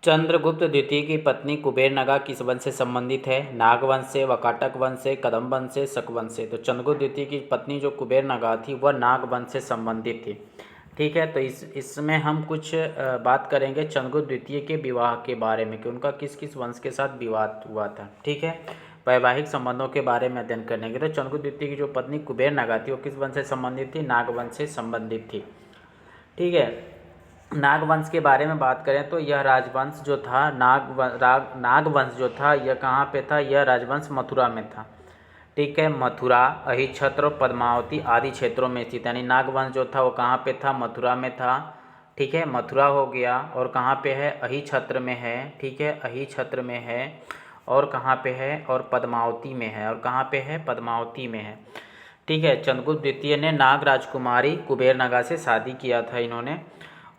चंद्रगुप्त द्वितीय की पत्नी कुबेरनगा किस वंश से संबंधित है? नाग वंश से, वाकाटक वंश से, कदम वंश से, शक वंश से। तो चंद्रगुप्त द्वितीय की पत्नी जो कुबेरनगा थी वह नाग वंश से संबंधित थी। ठीक है, तो इसमें हम कुछ बात करेंगे चंद्रगुप्त द्वितीय के विवाह के बारे में कि उनका किस किस वंश के साथ विवाह हुआ था। ठीक है, वैवाहिक संबंधों के बारे में अध्ययन करेंगे। तो चंद्रगुप्त द्वितीय की जो पत्नी कुबेरनगा थी वो किस वंश से संबंधित थी? नाग वंश से संबंधित थी। ठीक है, नागवंश के बारे में बात करें तो यह राजवंश जो था नागवंश जो था यह कहाँ पे था? यह राजवंश मथुरा में था। ठीक है, मथुरा, अहिछत्र और पद्मावती आदि क्षेत्रों में स्थित, यानी नागवंश जो था वो कहाँ पे था? मथुरा में था। ठीक है, मथुरा हो गया, और कहाँ पे है? अहिछत्र में है। ठीक है, अहिछत्र में है, और कहाँ पे है? और पद्मावती में है, और कहाँ पे है? पद्मावती में है। ठीक है, चंद्रगुप्त द्वितीय ने नाग राजकुमारी कुबेरनगा से शादी किया था इन्होंने,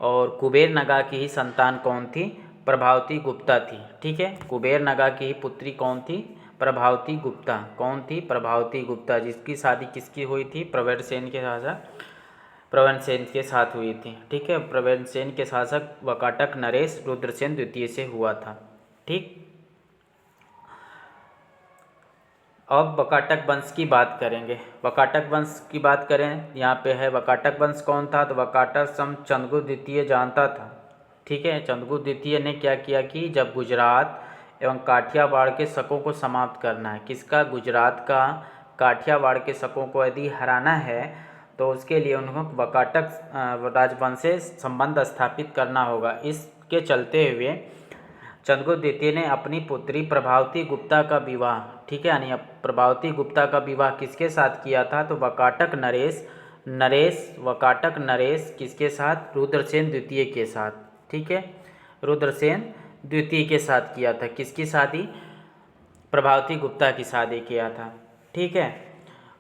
और कुबेरनगा की ही संतान कौन थी? प्रभावती गुप्ता थी। ठीक है, कुबेरनगा की ही पुत्री कौन थी? प्रभावती गुप्ता। कौन थी? प्रभावती गुप्ता, जिसकी शादी किसकी हुई थी? प्रवरसेन के शासक प्रवरसेन के साथ हुई थी। ठीक है, प्रवरसेन के शासक वाकाटक नरेश रुद्रसेन द्वितीय से हुआ था। ठीक, अब वाकाटक वंश की बात करेंगे। वाकाटक वंश की बात करें, यहाँ पे है वाकाटक वंश कौन था? तो वाकाटक सम चंद्रगुप्त द्वितीय जानता था। ठीक है, चंद्रगुप्त द्वितीय ने क्या किया कि जब गुजरात एवं काठियावाड़ के शकों को समाप्त करना है, किसका? गुजरात का काठियावाड़ के शकों को यदि हराना है तो उसके लिए उनको वाकाटक राजवंश से संबंध स्थापित करना होगा। इसके चलते हुए चंद्रगुप्त द्वितीय ने अपनी पुत्री प्रभावती गुप्ता का विवाह, ठीक है, यानी प्रभावती गुप्ता का विवाह किसके साथ किया था? तो वाकाटक नरेश किसके साथ? रुद्रसेन द्वितीय के साथ। ठीक है, रुद्रसेन द्वितीय के साथ किया था। किसकी शादी? प्रभावती गुप्ता की शादी किया था। ठीक है,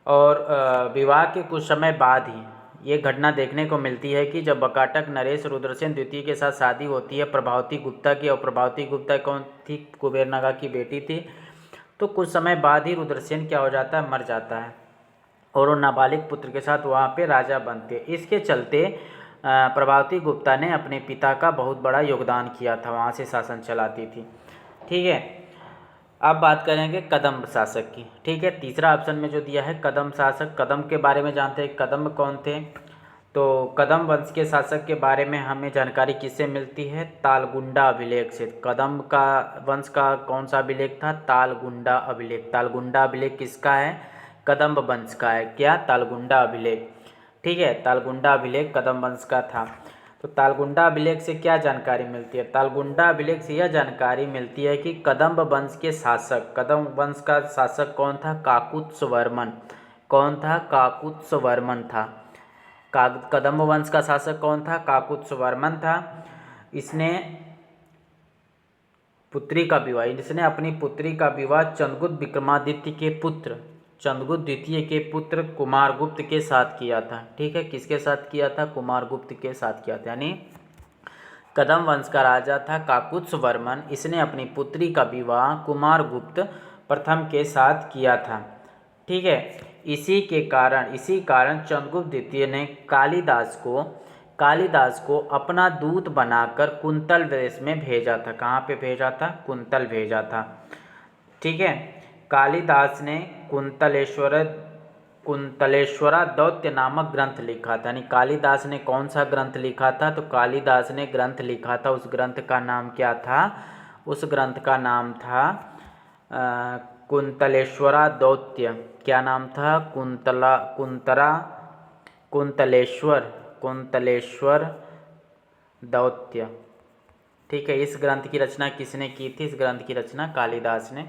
और विवाह के कुछ समय बाद ही ये घटना देखने को मिलती है कि जब वाकाटक नरेश रुद्रसेन द्वितीय के साथ शादी होती है प्रभावती गुप्ता की, और प्रभावती गुप्ता कौन थी? कुबेरनगा की बेटी थी। तो कुछ समय बाद ही रुद्रसेन क्या हो जाता है? मर जाता है, और वो नाबालिग पुत्र के साथ वहाँ पे राजा बनते। इसके चलते प्रभावती गुप्ता ने अपने पिता का बहुत बड़ा योगदान किया था, वहाँ से शासन चलाती थी। ठीक है, अब बात करेंगे कदम शासक की। ठीक है, तीसरा ऑप्शन में जो दिया है कदम शासक, कदम के बारे में जानते हैं। कदम कौन थे? तो कदम वंश के शासक के बारे में हमें जानकारी किससे मिलती है? तालगुंडा अभिलेख से। कदम का वंश का कौन सा अभिलेख था? तालगुंडा अभिलेख। तालगुंडा अभिलेख किसका है? कदम्ब वंश का है। क्या? तालगुंडा अभिलेख। ठीक है, तालगुंडा अभिलेख कदम वंश का था। तो तालगुंडा अभिलेख से क्या जानकारी मिलती है? तालगुंडा अभिलेख से यह जानकारी मिलती है कि कदम्ब वंश के शासक, कदम्ब वंश का शासक कौन था? काकुत्सवर्मन। कौन था? काकुत्सवर्मन था। कदम्ब वंश का शासक कौन था? काकुत्सवर्मन था। इसने अपनी पुत्री का विवाह चंद्रगुप्त विक्रमादित्य के पुत्र चंद्रगुप्त द्वितीय के पुत्र कुमारगुप्त के साथ किया था। ठीक है, किसके साथ किया था? कुमारगुप्त के साथ किया था। यानी कदम वंश का राजा था काकुत्सवर्मन, इसने अपनी पुत्री का विवाह कुमारगुप्त प्रथम के साथ किया था। ठीक है, इसी कारण चंद्रगुप्त द्वितीय ने कालिदास को अपना दूत बनाकर कुंतल देश में भेजा था। कहाँ पे भेजा था? कुंतल भेजा था। ठीक है, कालिदास ने कुंतलेश्वरा दौत्य नामक ग्रंथ लिखा था। यानी कालिदास ने कौन सा ग्रंथ लिखा था? तो कालिदास ने ग्रंथ लिखा था। उस ग्रंथ का नाम क्या था? उस ग्रंथ का नाम था कुंतलेश्वरा दौत्य। क्या नाम था? कुंतलेश्वर दौत्य। ठीक है, इस ग्रंथ की रचना किसने की थी? इस ग्रंथ की रचना कालिदास ने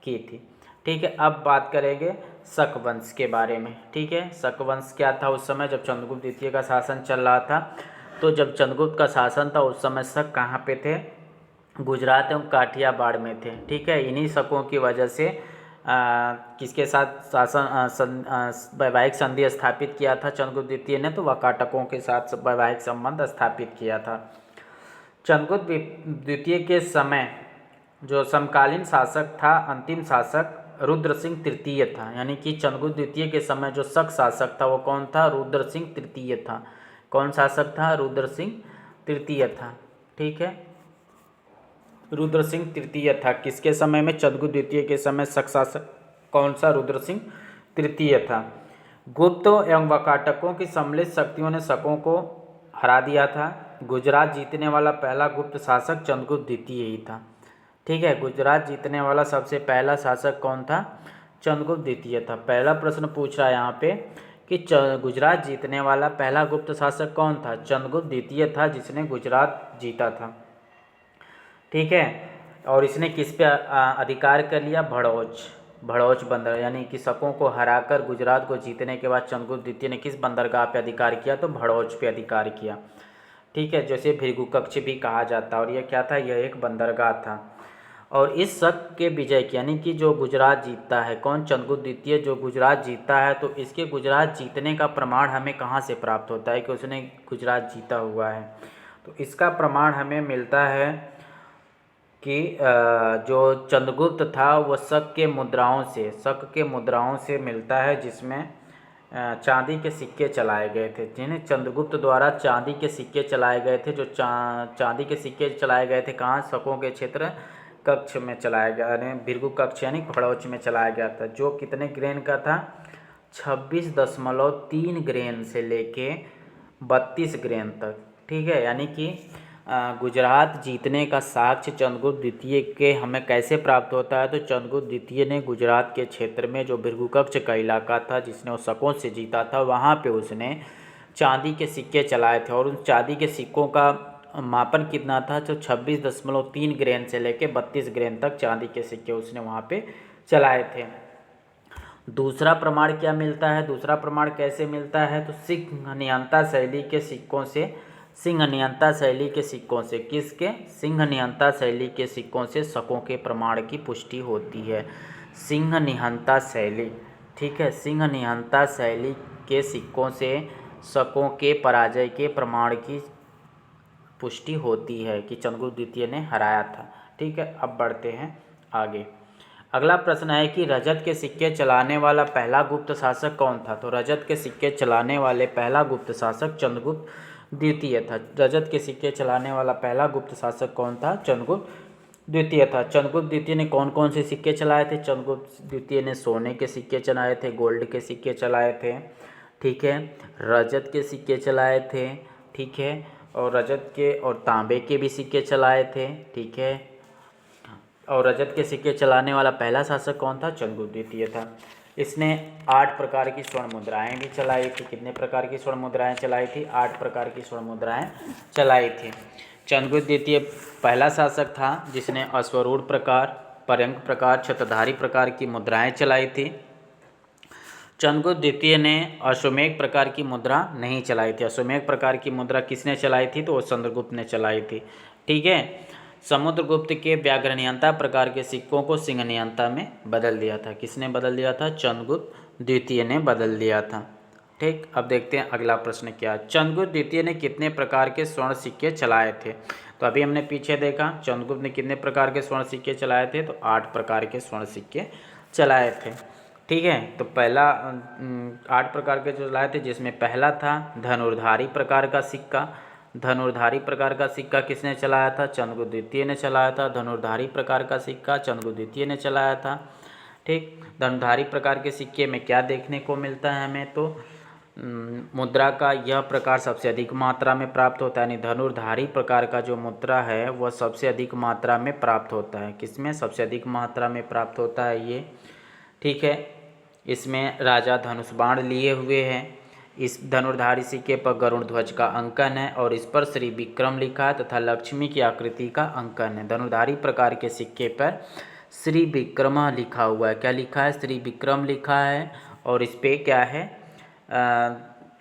की थी। ठीक है, अब बात करेंगे शक वंश के बारे में। ठीक है, शक वंश क्या था उस समय जब चंद्रगुप्त द्वितीय का शासन चल रहा था? तो जब चंद्रगुप्त का शासन था उस समय शक कहाँ पे थे? गुजरात एवं काठियावाड़ में थे। ठीक है, इन्हीं शकों की वजह से किसके साथ वैवाहिक संधि स्थापित किया था चंद्रगुप्त द्वितीय ने? तो वाकाटकों के साथ वैवाहिक संबंध स्थापित किया था। चंद्रगुप्त द्वितीय के समय जो समकालीन शासक था, अंतिम शासक रुद्रसिंह तृतीय था। यानी कि चंद्रगुप्त द्वितीय के समय जो शक शासक था वो कौन था? रुद्रसिंह तृतीय था। कौन शासक था? रुद्रसिंह तृतीय था। ठीक है, रुद्र सिंह तृतीय था। किसके समय में? चंद्रगुप्त द्वितीय के समय शक शासक कौन सा? रुद्र सिंह तृतीय था। गुप्त एवं वाकाटकों की सम्मिलित शक्तियों ने शकों को हरा दिया था। गुजरात जीतने वाला पहला गुप्त शासक चंद्रगुप्त द्वितीय ही था। ठीक है, गुजरात जीतने वाला सबसे पहला शासक कौन था? चंद्रगुप्त द्वितीय था। पहला प्रश्न पूछ रहा है यहाँ पे कि गुजरात जीतने वाला पहला गुप्त शासक कौन था? चंद्रगुप्त द्वितीय था, जिसने गुजरात जीता था। ठीक है, और इसने किस पे अधिकार कर लिया? भड़ौच बंदर, यानी कि शकों को हराकर गुजरात को जीतने के बाद चंद्रगुप्त द्वितीय ने किस बंदरगाह पे अधिकार किया? तो भड़ौच पे अधिकार किया। ठीक है, जैसे भृगुकक्ष भी कहा जाता है, और यह क्या था? यह एक बंदरगाह था। और इस शक के विजय की, यानी कि जो गुजरात जीतता है, कौन? चंद्रगुप्त द्वितीय जो गुजरात जीतता है, तो इसके गुजरात जीतने का प्रमाण हमें कहाँ से प्राप्त होता है कि उसने गुजरात जीता हुआ है? तो इसका प्रमाण हमें मिलता है कि जो चंद्रगुप्त था वो शक के मुद्राओं से मिलता है, जिसमें चांदी के सिक्के चलाए गए थे, जिन्हें चंद्रगुप्त द्वारा चांदी के सिक्के चलाए गए थे। जो चांदी के सिक्के चलाए गए थे कहाँ? शकों के क्षेत्र कक्ष में चलाया गया, यानी भृगु कक्ष यानी भड़ौच में चलाया गया था। जो कितने ग्रेन का था? 26.3 ग्रेन से लेके 32 ग्रेन तक। ठीक है, यानी कि गुजरात जीतने का साक्ष्य चंद्रगुप्त द्वितीय के हमें कैसे प्राप्त होता है? तो चंद्रगुप्त द्वितीय ने गुजरात के क्षेत्र में जो भृगुकक्ष का इलाका था, जिसने वो शकों से जीता था, वहाँ पे उसने चांदी के सिक्के चलाए थे। और उन चांदी के सिक्कों का मापन कितना था? तो 26.3 ग्रेन से लेके 32 ग्रेन तक चांदी के सिक्के उसने वहाँ पे चलाए थे। दूसरा प्रमाण क्या मिलता है? दूसरा प्रमाण कैसे मिलता है? तो सिंह नियंता शैली के सिक्कों से, किसके? सिंह नियंता शैली के सिक्कों से शकों के प्रमाण की पुष्टि होती है। सिंह निहंता शैली, ठीक है, सिंह निहंता शैली के सिक्कों से शकों के पराजय के प्रमाण की पुष्टि होती है कि चंद्रगुप्त द्वितीय ने हराया था। ठीक है, अब बढ़ते हैं आगे। अगला प्रश्न है कि रजत के सिक्के चलाने वाला पहला गुप्त शासक कौन था? तो रजत के सिक्के चलाने वाले पहला गुप्त शासक चंद्रगुप्त द्वितीय था। रजत के सिक्के चलाने वाला पहला गुप्त शासक कौन था? चंद्रगुप्त द्वितीय था। चंद्रगुप्त द्वितीय ने कौन कौन से सिक्के चलाए थे? चंद्रगुप्त द्वितीय ने सोने के सिक्के चलाए थे, गोल्ड के सिक्के चलाए थे, ठीक है, रजत के सिक्के चलाए थे, ठीक है, और रजत के और तांबे के भी सिक्के चलाए थे, ठीक है। और रजत के सिक्के चलाने वाला पहला शासक कौन था? चंद्रगुप्त द्वितीय था। इसने 8 प्रकार की स्वर्ण मुद्राएं भी चलाई थी। कितने प्रकार की स्वर्ण मुद्राएं चलाई थी? 8 प्रकार की स्वर्ण मुद्राएं चलाई थी। चंद्रगुप्त द्वितीय पहला शासक था जिसने अश्वरूढ़ प्रकार, पर्यंक प्रकार, छत्रधारी प्रकार की मुद्राएं चलाई थी। चंद्रगुप्त द्वितीय ने अश्वमेघ प्रकार की मुद्रा नहीं चलाई थी। अश्वमेघ प्रकार की मुद्रा किसने चलाई थी? तो वो चंद्रगुप्त ने चलाई थी, ठीक है। समुद्रगुप्त के व्याघ्रनियंता प्रकार के सिक्कों को सिंहनियंता में बदल दिया था। किसने बदल दिया था? चंद्रगुप्त द्वितीय ने बदल दिया था, ठीक। अब देखते हैं अगला प्रश्न क्या है। चंद्रगुप्त द्वितीय ने कितने प्रकार के स्वर्ण सिक्के चलाए थे? तो अभी हमने पीछे देखा चंद्रगुप्त ने कितने प्रकार के स्वर्ण सिक्के चलाए थे, तो 8 प्रकार के स्वर्ण सिक्के चलाए थे, ठीक है। तो पहला 8 प्रकार के जो चलाए थे, जिसमें पहला था धनुर्धारी प्रकार का सिक्का। धनुर्धारी प्रकार का सिक्का किसने चलाया था? चंद्रगुप्त द्वितीय ने चलाया था। धनुर्धारी प्रकार का सिक्का चंद्रगुप्त द्वितीय ने चलाया था, ठीक। धनुर्धारी प्रकार के सिक्के में क्या देखने को मिलता है हमें? तो मुद्रा का यह प्रकार सबसे अधिक मात्रा में प्राप्त होता है, यानी धनुर्धारी प्रकार का जो मुद्रा है वह सबसे अधिक मात्रा में प्राप्त होता है। किसमें सबसे अधिक मात्रा में प्राप्त होता है ये, ठीक है। इसमें राजा धनुष बाण लिए हुए हैं। इस धनुर्धारी सिक्के पर गरुड़ ध्वज का अंकन है और इस पर श्री विक्रम लिखा है तथा लक्ष्मी की आकृति का अंकन है। धनुर्धारी प्रकार के सिक्के पर श्री विक्रम लिखा हुआ है। क्या लिखा है? श्री विक्रम लिखा है और इस पे क्या है?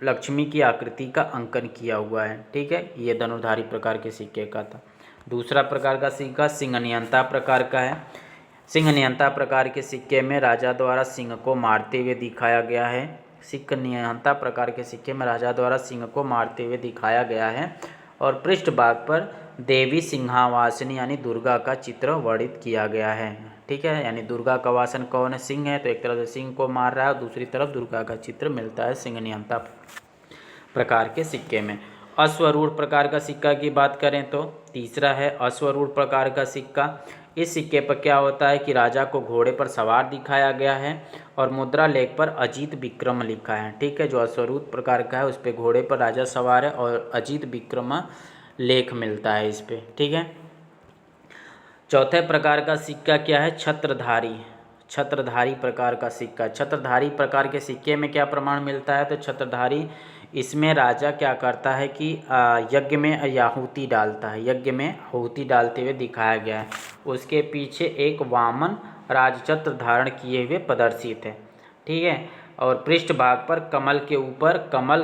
लक्ष्मी की आकृति का अंकन किया हुआ है, ठीक है। ये धनुर्धारी प्रकार के सिक्के का था। दूसरा प्रकार का सिक्का सिंहनियंता प्रकार का है। सिंहनियंता प्रकार के सिक्के में राजा द्वारा सिंह को मारते हुए दिखाया गया है। सिंहनियंता प्रकार के सिक्के में राजा द्वारा सिंह को मारते हुए दिखाया गया है और पृष्ठभाग पर देवी सिंहावासिनी यानी दुर्गा का चित्र वर्णित किया गया है, ठीक है। यानी दुर्गा का वासन कौन है? सिंह है, तो एक तरफ से सिंह को मार रहा है और दूसरी तरफ दुर्गा का चित्र मिलता है सिंहनियंता प्रकार के सिक्के में। अश्वरूढ़ प्रकार का सिक्का की बात करें तो तीसरा है अश्वरूढ़ प्रकार का सिक्का। इस सिक्के पर क्या होता है कि राजा को घोड़े पर सवार दिखाया गया है और मुद्रा लेख पर अजीत विक्रम लिखा है। ठीक है, जो अश्वरूढ़ प्रकार का है उस पर घोड़े पर राजा सवार है और अजीत विक्रम लेख मिलता है इस पे। ठीक है, चौथे प्रकार का सिक्का क्या है? छत्रधारी। छत्रधारी प्रकार का सिक्का। छत्रधारी प्रकार के सिक्के में क्या प्रमाण मिलता है? तो छत्रधारी, इसमें राजा क्या करता है कि यज्ञ में आहुति डालता है, यज्ञ में आहुति डालते हुए दिखाया गया है। उसके पीछे एक वामन राजछत्र धारण किए हुए प्रदर्शित है। ठीक है, और पृष्ठभाग पर कमल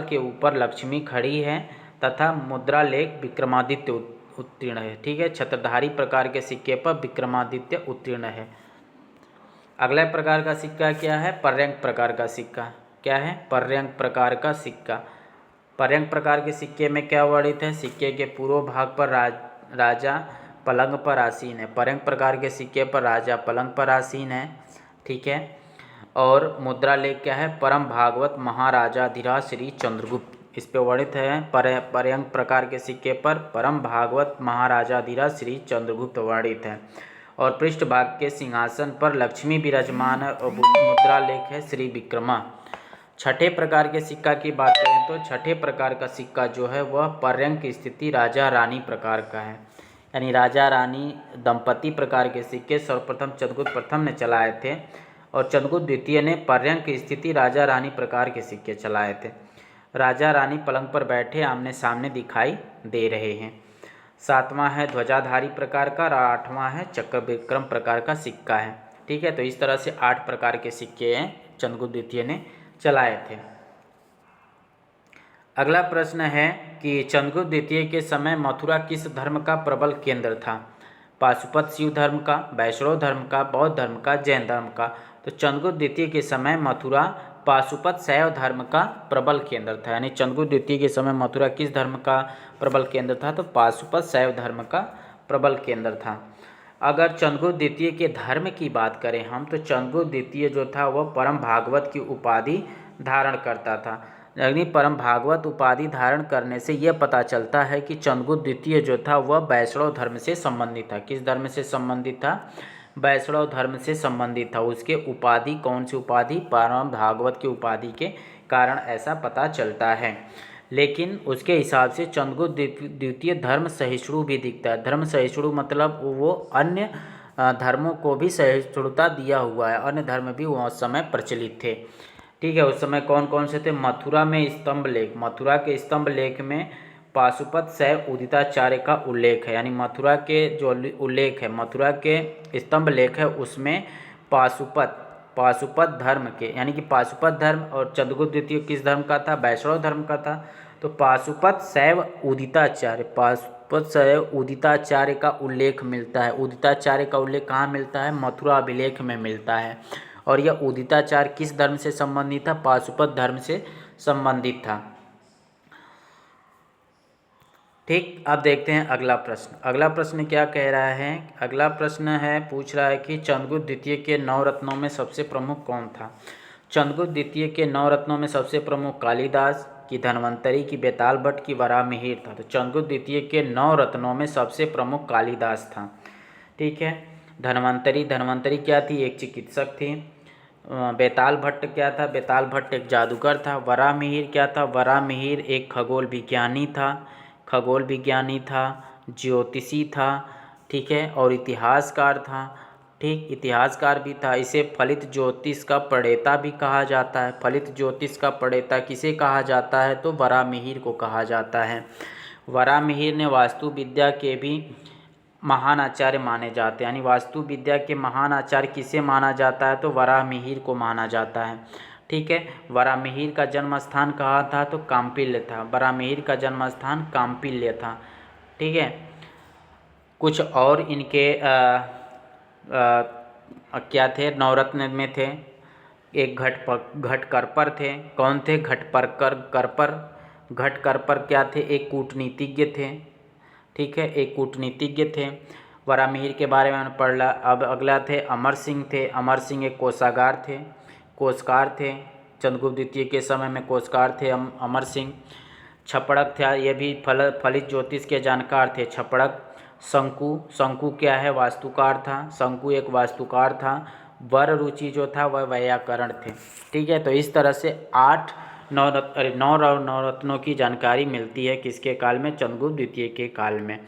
के ऊपर लक्ष्मी खड़ी है तथा मुद्रा लेख विक्रमादित्य उत्तीर्ण है। ठीक है, छत्रधारी प्रकार के सिक्के पर विक्रमादित्य उत्तीर्ण है। अगला प्रकार का सिक्का क्या है? पर्यंक प्रकार का सिक्का। क्या है? पर्यंक प्रकार का सिक्का। पर्यंक प्रकार के सिक्के में क्या वर्णित है? सिक्के के पूर्व भाग पर राजा पलंग पर आसीन है। पर्यंक प्रकार के सिक्के पर राजा पलंग पर आसीन है। ठीक है, और मुद्रा लेख क्या है? परम भागवत महाराजाधिराज श्री चंद्रगुप्त, इस पे वर्णित है। पर्यंक प्रकार के सिक्के पर परम भागवत महाराजाधिराज श्री चंद्रगुप्त वर्णित है और पृष्ठभाग के सिंहासन पर लक्ष्मी विराजमान है और मुद्रा लेख है श्री विक्रमा। छठे प्रकार के सिक्का की बात करें तो छठे प्रकार का सिक्का जो है वह पर्यंक स्थिति राजा रानी प्रकार का है, यानी राजा रानी दंपति प्रकार के सिक्के सर्वप्रथम चंद्रगुप्त प्रथम ने चलाए थे और चंद्रगुप्त द्वितीय ने पर्यंक स्थिति राजा रानी प्रकार के सिक्के चलाए थे। राजा रानी पलंग पर बैठे आमने सामने दिखाई दे रहे हैं। सातवां है ध्वजाधारी प्रकार का और आठवां है चक्र विक्रम प्रकार का सिक्का है। ठीक है, तो इस तरह से 8 प्रकार के सिक्के हैं चंद्रगुप्त द्वितीय ने चलाए थे। अगला प्रश्न है कि चंद्रगुप्त द्वितीय के समय मथुरा किस धर्म का प्रबल केंद्र था? पाशुपत शिव धर्म का, वैष्णव धर्म का, बौद्ध धर्म का, जैन धर्म का। तो चंद्रगुप्त द्वितीय के समय मथुरा पाशुपत शैव धर्म का प्रबल केंद्र था, यानी चंद्रगुप्त द्वितीय के समय मथुरा किस धर्म का प्रबल केंद्र था? तो पाशुपत शैव धर्म का प्रबल केंद्र था। अगर चंद्रगुप्त द्वितीय के धर्म की बात करें हम, तो चंद्रगुप्त द्वितीय जो था वह परम भागवत की उपाधि धारण करता था। यानी परम भागवत उपाधि धारण करने से यह पता चलता है कि चंद्रगुप्त द्वितीय जो था वह वैष्णव धर्म से संबंधित था। किस धर्म से संबंधित था? वैष्णव धर्म से संबंधित था। उसके उपाधि कौन सी उपाधि? परम भागवत की उपाधि के कारण ऐसा पता चलता है। लेकिन उसके हिसाब से चंद्रगुप्त द्वितीय धर्म सहिष्णु भी दिखता है। धर्म सहिष्णु मतलब वो अन्य धर्मों को भी सहिष्णुता दिया हुआ है, अन्य धर्म भी उस समय प्रचलित थे। ठीक है, उस समय कौन कौन से थे? मथुरा में स्तंभ लेख, मथुरा के स्तंभ लेख में पाशुपत शैव उदिताचार्य का उल्लेख है, यानी मथुरा के जो उल्लेख है, मथुरा के स्तंभ लेख है उसमें पाशुपत धर्म के, यानी कि पाशुपत धर्म और चंद्रगुप्त द्वितीय किस धर्म का था? वैष्णव धर्म का था। तो पाशुपत शैव उदिताचार्य का उल्लेख मिलता है। उदिताचार्य का उल्लेख कहाँ मिलता है? मथुरा अभिलेख में मिलता है। और यह उदिताचार्य किस धर्म से संबंधित था? पाशुपत धर्म से संबंधित था। ठीक, अब देखते हैं अगला प्रश्न। अगला प्रश्न क्या कह रहा है? अगला प्रश्न है, पूछ रहा है कि चंद्रगुप्त द्वितीय के 9 रत्नों में सबसे प्रमुख कौन था? चंद्रगुप्त द्वितीय के 9 रत्नों में सबसे प्रमुख कालिदास की, धन्वंतरी की, बेताल भट्ट की, वराहमिहिर था। तो चंद्रगुप्त द्वितीय के 9 रत्नों में सबसे प्रमुख कालिदास था। ठीक है, धन्वंतरी क्या थी? एक चिकित्सक थी। बेताल भट्ट क्या था? बेताल भट्ट एक जादूगर था। वराहमिहिर क्या था? वराहमिहिर एक खगोल विज्ञानी था, ज्योतिषी था। ठीक है, और इतिहासकार था। ठीक, इतिहासकार भी था। इसे फलित ज्योतिष का प्रणेता भी कहा जाता है। फलित ज्योतिष का प्रणेता किसे कहा जाता है? तो वराहमिहिर को कहा जाता है। वराहमिहिर ने वास्तु विद्या के भी महान आचार्य माने जाते हैं, यानी वास्तु विद्या के महान आचार्य किसे माना जाता है? तो वराहमिहिर को माना जाता है। ठीक है, वराहमिहिर का जन्म स्थान कहाँ था? तो काम्पिल्य था। वराहमिहिर का जन्म स्थान काम्पिल्य था। ठीक है, कुछ और इनके क्या थे? नवरत्न में थे। एक घटकरपर थे। कौन थे? घटकरपर क्या थे? एक कूटनीतिज्ञ थे। ठीक है, एक कूटनीतिज्ञ थे। वराहमिहिर के बारे में पढ़ ला। अब अगला थे अमर सिंह थे। अमर सिंह एक कोषागार थे। चंद्रगुप्त द्वितीय के समय में कोषकार थे अमर सिंह। छपड़क था, ये भी फलित ज्योतिष के जानकार थे। छपड़क। शंकु क्या है? वास्तुकार था। शंकु एक वास्तुकार था। वर रुचि जो था वह वैयाकरण थे। ठीक है, तो इस तरह से 9 नवरत्नों की जानकारी मिलती है किसके काल में? चंद्रगुप्त द्वितीय के काल में।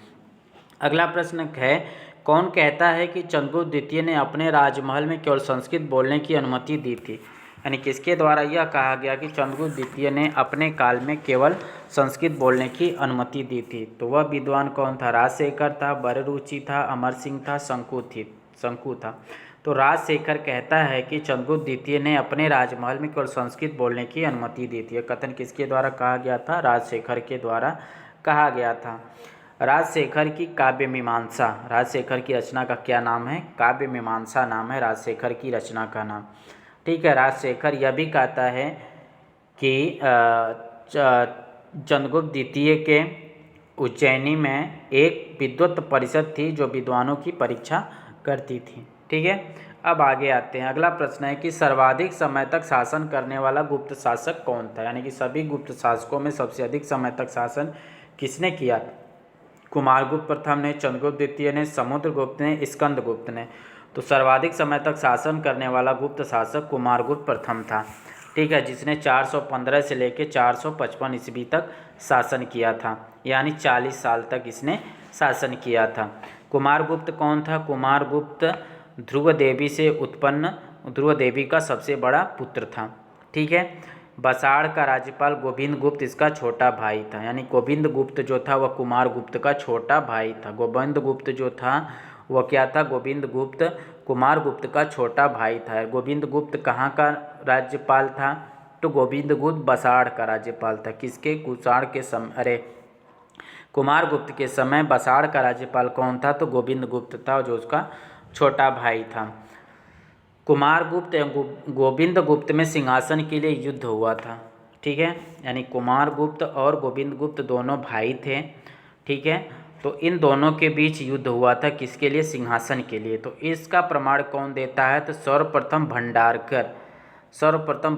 अगला प्रश्न है, कौन कहता है कि चंद्रगुप्त द्वितीय ने अपने राजमहल में केवल संस्कृत बोलने की अनुमति दी थी? यानी किसके द्वारा यह कहा गया कि चंद्रगुप्त द्वितीय ने अपने काल में केवल संस्कृत बोलने की अनुमति दी थी? तो वह विद्वान कौन था? राजशेखर था, वररुचि था, अमर सिंह था, शंकु था। तो राजशेखर कहता है कि चंद्रगुप्त द्वितीय ने अपने राजमहल में केवल संस्कृत बोलने की अनुमति दी थी। यह कथन किसके द्वारा कहा गया था? राजशेखर के द्वारा कहा गया था। राजशेखर की काव्य मीमांसा, राजशेखर की रचना का क्या नाम है? काव्य मीमांसा नाम है राजशेखर की रचना का नाम। ठीक है, राजशेखर यह भी कहता है कि चंद्रगुप्त द्वितीय के उज्जैनी में एक विद्वत परिषद थी जो विद्वानों की परीक्षा करती थी। ठीक है, अब आगे आते हैं। अगला प्रश्न है कि सर्वाधिक समय तक शासन करने वाला गुप्त शासक कौन था? यानी कि सभी गुप्त शासकों में सबसे अधिक समय तक शासन किसने किया? कुमारगुप्त प्रथम ने, चंद्रगुप्त द्वितीय ने, समुद्रगुप्त ने, स्कंदगुप्त ने। तो सर्वाधिक समय तक शासन करने वाला गुप्त शासक कुमारगुप्त प्रथम था। ठीक है, जिसने 415 से लेकर 455 ईस्वी तक शासन किया था, यानी 40 साल तक इसने शासन किया था। कुमारगुप्त कौन था? कुमारगुप्त ध्रुव देवी से उत्पन्न ध्रुव देवी का सबसे बड़ा पुत्र था। ठीक है, बसाड़ का राज्यपाल गोविंद गुप्त इसका छोटा भाई था। यानी गोविंद गुप्त जो था वह कुमारगुप्त का छोटा भाई था। गोविंद गुप्त जो था वह क्या था? गोविंद गुप्त कुमारगुप्त का छोटा भाई था। गोविंद गुप्त कहाँ का राज्यपाल था? तो गोविंद गुप्त बसाड़ का राज्यपाल था। किसके? कुमारगुप्त के समय बसाड़ का राज्यपाल कौन था? तो गोविंद गुप्त था, जो उसका छोटा भाई था। कुमारगुप्त एवं गोविंद गुप्त में सिंहासन के लिए युद्ध हुआ था। ठीक है, यानी कुमारगुप्त और गोविंद गुप्त दोनों भाई थे। ठीक है, तो इन दोनों के बीच युद्ध हुआ था किसके लिए? सिंहासन के लिए। तो इसका प्रमाण कौन देता है? तो सर्वप्रथम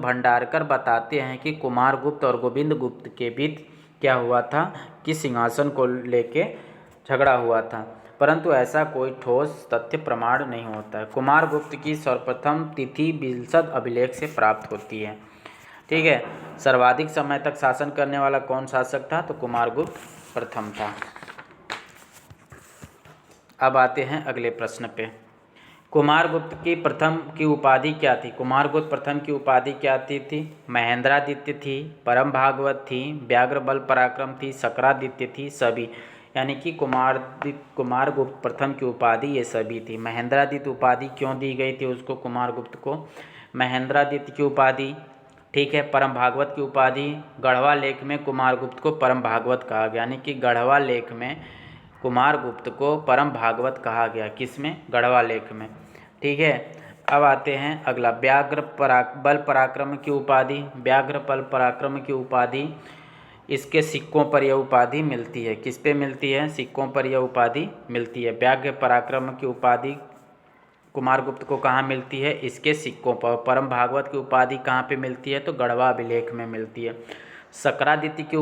भंडारकर बताते हैं कि कुमारगुप्त और गोविंद गुप्त के बीच क्या हुआ था कि सिंहासन को लेके झगड़ा हुआ था, परंतु ऐसा कोई ठोस तथ्य प्रमाण नहीं होता है। कुमारगुप्त की सर्वप्रथम तिथि बिलसद अभिलेख से प्राप्त होती है। ठीक है, सर्वाधिक समय तक शासन करने वाला कौन शासक था? तो कुमारगुप्त प्रथम था। अब आते हैं अगले प्रश्न पे। कुमारगुप्त की प्रथम की उपाधि क्या थी? कुमारगुप्त प्रथम की उपाधि क्या थी? महेंद्रादित्य थी, परम भागवत थी, व्याघ्र बल पराक्रम थी, शकरादित्य थी, सभी। यानी कि कुमारगुप्त प्रथम की उपाधि ये सभी थी। महेंद्रादित्य उपाधि क्यों दी गई थी उसको? कुमारगुप्त को महेंद्रादित्य की उपाधि। ठीक है, परम भागवत की उपाधि। गढ़वा लेख में कुमारगुप्त को परम भागवत कहा गया, यानी कि गढ़वा लेख में कुमारगुप्त को परम भागवत कहा गया। किसमें? गढ़वा लेख में। ठीक है, अब आते हैं अगला, बल पराक्रम की उपाधि। व्याघ्र बल पराक्रम की उपाधि इसके सिक्कों पर यह उपाधि मिलती है। किस पे मिलती है? सिक्कों पर यह उपाधि मिलती है। व्याघ्र पराक्रम की उपाधि कुमारगुप्त को कहाँ मिलती है? इसके सिक्कों पर। परम भागवत की उपाधि कहाँ पे मिलती है? तो गढ़वा अभिलेख में मिलती है। शकरादित्य की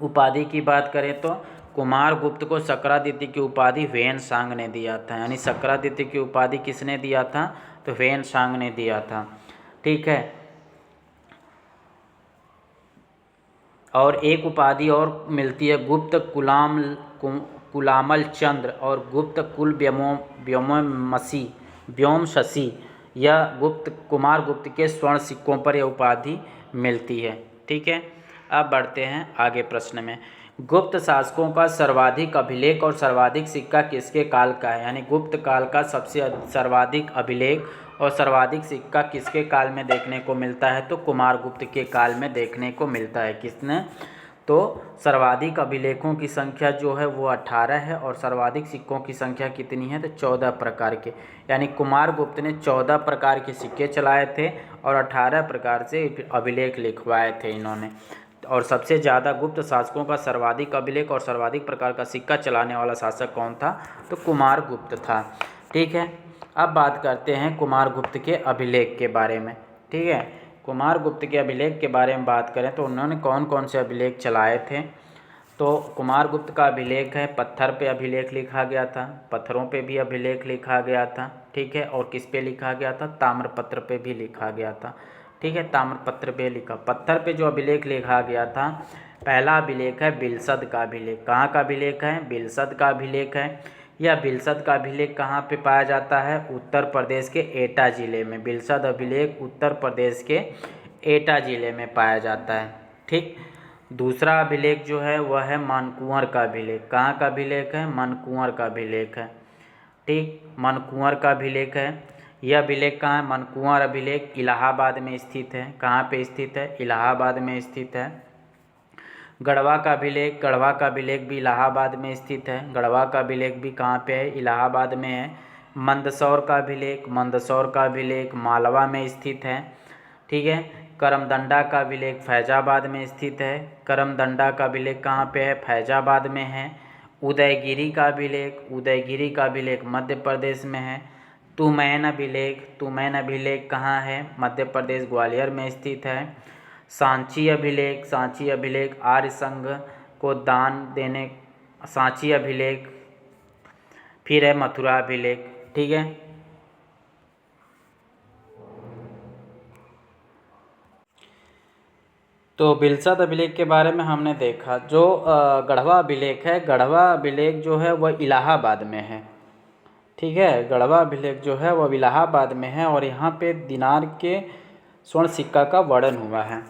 उपाधि की बात करें तो कुमारगुप्त को शकरादित्य की उपाधि वेनसांग ने दिया था। यानी शकरादित्य की उपाधि किसने दिया था? तो वेनसांग ने दिया था। ठीक है, और एक उपाधि और मिलती है गुप्त कुलामल चंद्र और गुप्त कुल व्योमशसी। यह कुमारगुप्त के स्वर्ण सिक्कों पर यह उपाधि मिलती है। ठीक है, अब बढ़ते हैं आगे प्रश्न में। गुप्त शासकों का सर्वाधिक अभिलेख और सर्वाधिक सिक्का किसके काल का है? यानी गुप्त काल का सबसे सर्वाधिक अभिलेख और सर्वाधिक सिक्का किसके काल में देखने को मिलता है? तो कुमारगुप्त के काल में देखने को मिलता है। किसने? तो सर्वाधिक अभिलेखों की संख्या जो है वो 18 है और सर्वाधिक सिक्कों की संख्या कितनी है? तो 14 प्रकार के। यानी कुमारगुप्त ने 14 प्रकार के सिक्के चलाए थे और 18 प्रकार से अभिलेख लिखवाए थे इन्होंने। और सबसे ज़्यादा गुप्त शासकों का सर्वाधिक अभिलेख और सर्वाधिक प्रकार का सिक्का चलाने वाला शासक कौन था? तो कुमारगुप्त था। ठीक है, अब बात करते हैं कुमारगुप्त के अभिलेख के बारे में। ठीक है, कुमारगुप्त के अभिलेख के बारे में बात करें तो उन्होंने कौन कौन से अभिलेख चलाए थे। तो कुमारगुप्त का अभिलेख है, पत्थर पे अभिलेख लिखा गया था, पत्थरों पे भी अभिलेख लिखा गया था, ठीक है। और किस पे लिखा गया था, ताम्रपत्र पे भी लिखा गया था, ठीक है। ताम्रपत्र पे लिखा, पत्थर पे जो अभिलेख लिखा गया था, पहला अभिलेख है बिलसद का अभिलेख। कहाँ का अभिलेख है, बिलसद का अभिलेख है। यह बिलसद का अभिलेख कहाँ पे पाया जाता है, उत्तर प्रदेश के एटा ज़िले में। बिलसद अभिलेख उत्तर प्रदेश के एटा ज़िले में पाया जाता है, ठीक। दूसरा अभिलेख जो है वह है मनकुंवर का अभिलेख। कहाँ का अभिलेख है, मनकुंवर का अभिलेख है, ठीक। मनकुंवर का अभिलेख है। यह अभिलेख कहाँ है, मनकुंवर अभिलेख इलाहाबाद में स्थित है। कहाँ पे स्थित है, इलाहाबाद में स्थित है। गढ़वा का अभिलेख, गढ़वा का अभिलेख भी इलाहाबाद में स्थित है। गढ़वा का अभिलेख भी कहाँ पे है, इलाहाबाद में है। मंदसौर का अभिलेख, मंदसौर का अभिलेख मालवा में स्थित है, ठीक है। करमदंडा का अभिलेख फैजाबाद में स्थित है। करमदंडा का अभिलेख कहाँ पे है, फैजाबाद में है। उदयगिरी का अभिलेख, उदयगिरी का अभिलेख मध्य प्रदेश में है। तुमैन अभिलेख, तुमैन अभिलेख कहाँ है, मध्य प्रदेश ग्वालियर में स्थित है। सांची अभिलेख, सांची अभिलेख आर्य संघ को दान देने, सांची अभिलेख। फिर है मथुरा अभिलेख, ठीक है। तो बिलसद अभिलेख के बारे में हमने देखा। जो गढ़वा अभिलेख है, गढ़वा अभिलेख जो है वह इलाहाबाद में है, ठीक है। गढ़वा अभिलेख जो है वह इलाहाबाद में है और यहाँ पे दिनार के स्वर्ण सिक्का का वर्णन हुआ है।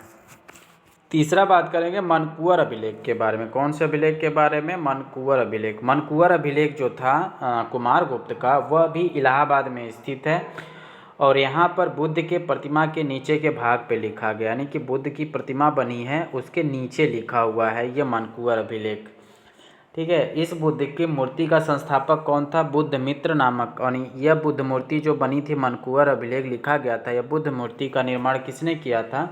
तीसरा बात करेंगे मनकुंवर अभिलेख के बारे में। कौन से अभिलेख के बारे में, मनकुंवर अभिलेख। मनकुंवर अभिलेख जो था कुमारगुप्त का, वह भी इलाहाबाद में स्थित है और यहाँ पर बुद्ध के प्रतिमा के नीचे के भाग पे लिखा गया, यानी कि बुद्ध की प्रतिमा बनी है उसके नीचे लिखा हुआ है ये मनकुंवर अभिलेख, ठीक है। इस बुद्ध की मूर्ति का संस्थापक कौन था, बुद्ध मित्र नामक। और यह बुद्ध मूर्ति जो बनी थी, मनकुंवर अभिलेख लिखा गया था, यह बुद्ध मूर्ति का निर्माण किसने किया था,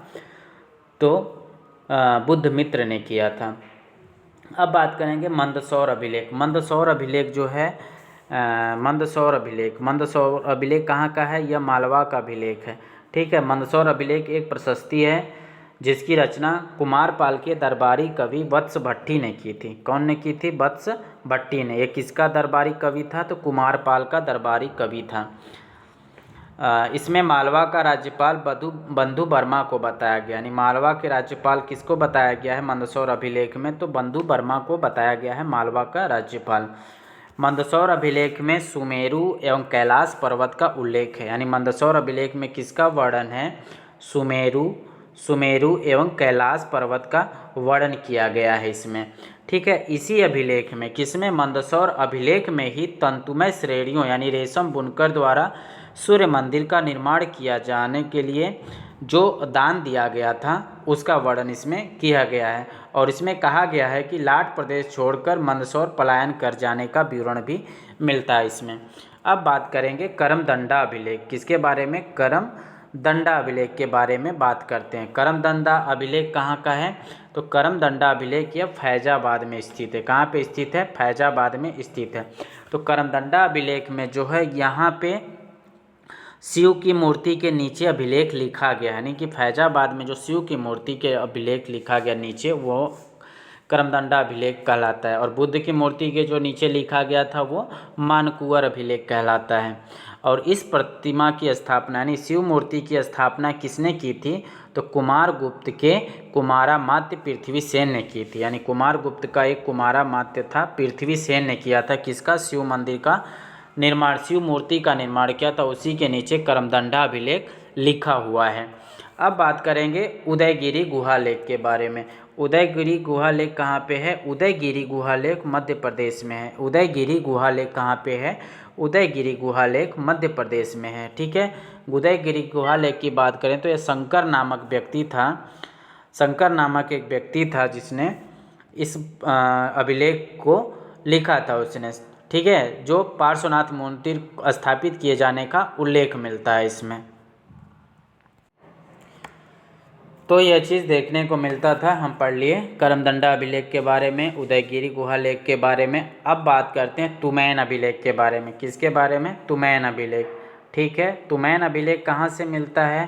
तो बुद्ध मित्र ने किया था। अब बात करेंगे मंदसौर अभिलेख। मंदसौर अभिलेख जो है मंदसौर अभिलेख, मंदसौर अभिलेख कहाँ का है, यह मालवा का अभिलेख है, ठीक है। मंदसौर अभिलेख एक प्रशस्ति है जिसकी रचना कुमारपाल के दरबारी कवि वत्स भट्टी ने की थी। कौन ने की थी, वत्स भट्टी ने। ये किसका दरबारी कवि था, तो कुमारपाल का दरबारी कवि था। इसमें मालवा का राज्यपाल बंधु वर्मा को बताया गया, यानी मालवा के राज्यपाल किसको बताया गया है मंदसौर अभिलेख में, तो बंधु वर्मा को बताया गया है मालवा का राज्यपाल। मंदसौर अभिलेख में सुमेरु एवं कैलाश पर्वत का उल्लेख है, यानी मंदसौर अभिलेख में किसका वर्णन है, सुमेरु एवं कैलाश पर्वत का वर्णन किया गया है इसमें, ठीक है। इसी अभिलेख में, किसमें, मंदसौर अभिलेख में ही तंतुमय श्रेणियों यानी रेशम बुनकर द्वारा सूर्य मंदिर का निर्माण किया जाने के लिए जो दान दिया गया था उसका वर्णन इसमें किया गया है। और इसमें कहा गया है कि लाट प्रदेश छोड़कर मंदसौर पलायन कर जाने का विवरण भी मिलता है इसमें। अब बात करेंगे करमदंडा अभिलेख। किसके बारे में, करमदंडा अभिलेख के बारे में बात करते हैं। करमदंडा अभिलेख कहाँ का है, तो करमदंडा अभिलेख यह फैजाबाद में स्थित है। कहाँ पे स्थित है, फैजाबाद में स्थित है। तो करमदंडा अभिलेख में जो है यहाँ पे शिव की मूर्ति के नीचे अभिलेख लिखा गया, यानी कि फैजाबाद में जो शिव की मूर्ति के अभिलेख लिखा गया नीचे, वो करमदंडा अभिलेख कहलाता है। और बुद्ध की मूर्ति के जो नीचे लिखा गया था वो मनकुंवर अभिलेख कहलाता है। और इस प्रतिमा की स्थापना यानी शिव मूर्ति की स्थापना किसने की थी, तो कुमारगुप्त के कुमारामात्य पृथ्वीसेन ने की थी, यानी कुमारगुप्त का एक कुमारामात्य था, पृथ्वीसेन ने किया था किसका, शिव मंदिर का निर्माण, शिव मूर्ति का निर्माण किया था। उसी के नीचे करमदंडा अभिलेख लिखा हुआ है। अब बात करेंगे उदयगिरी गुहा लेख के बारे में। उदयगिरी गुहा लेख कहाँ पे है, उदयगिरी गुहा लेख मध्य प्रदेश में है। उदयगिरी गुहा लेख कहाँ पे है, उदयगिरी गुहा लेख मध्य प्रदेश में है, ठीक है। उदयगिरी गुहा लेख की बात करें तो यह शंकर नामक व्यक्ति था, शंकर नामक एक व्यक्ति था जिसने इस अभिलेख को लिखा था उसने, ठीक है। जो पार्श्वनाथ मंदिर स्थापित किए जाने का उल्लेख मिलता है इसमें। तो यह चीज़ देखने को मिलता था, हम पढ़ लिए करमदंडा अभिलेख के बारे में, उदयगिरी गुहा लेख के बारे में। अब बात करते हैं तुमैन अभिलेख के बारे में। किसके बारे में, तुमैन अभिलेख, ठीक है। तुमैन अभिलेख कहाँ से मिलता है,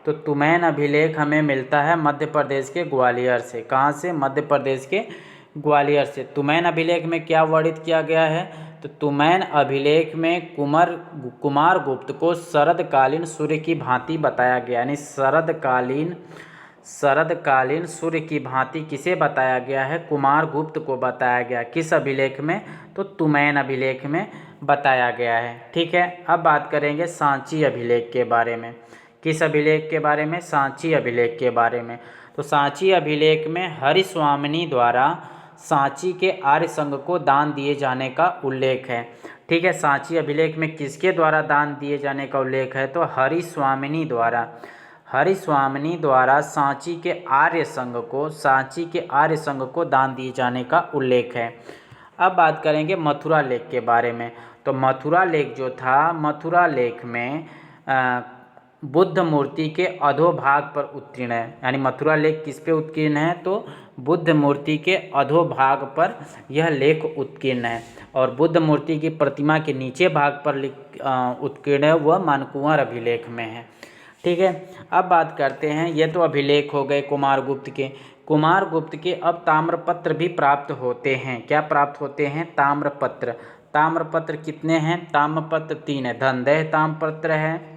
तो तुमैन अभिलेख हमें मिलता है मध्य प्रदेश के ग्वालियर से। कहाँ से? मध्य प्रदेश के ग्वालियर से। तुमैन अभिलेख में क्या वर्णित किया गया है? तो तुमैन अभिलेख में कुमार गुप्त को शरदकालीन सूर्य की भांति बताया गया, यानी शरदकालीन सूर्य की भांति किसे बताया गया है? कुमार गुप्त को बताया गया। किस अभिलेख में? तो तुमैन अभिलेख में बताया गया है। ठीक है, अब बात करेंगे सांची अभिलेख के बारे में। किस अभिलेख के बारे में? सांची अभिलेख के बारे में। तो सांची अभिलेख में हरिस्वामिनी द्वारा सांची के आर्य संघ को दान दिए जाने का उल्लेख है। ठीक है, सांची अभिलेख में किसके द्वारा दान दिए जाने का उल्लेख है? तो हरिस्वामिनी द्वारा सांची के आर्य संघ को दान दिए जाने का उल्लेख है। अब बात करेंगे मथुरा लेख के बारे में। तो मथुरा लेख जो था, मथुरा लेख में बुद्ध मूर्ति के अधोभाग पर उत्कीर्ण है, यानी मथुरा लेख किस पे उत्कीर्ण है? तो बुद्ध मूर्ति के अधोभाग पर यह लेख उत्कीर्ण है, और बुद्ध मूर्ति की प्रतिमा के नीचे भाग पर उत्कीर्ण है, वह मानकुंवर अभिलेख में है। ठीक है, अब बात करते हैं, ये तो अभिलेख हो गए कुमारगुप्त के। कुमारगुप्त के अब ताम्रपत्र भी प्राप्त होते हैं। क्या प्राप्त होते हैं? ताम्रपत्र। ताम्रपत्र कितने हैं? ताम्रपत्र 3 है। धनदेह ताम्रपत्र है,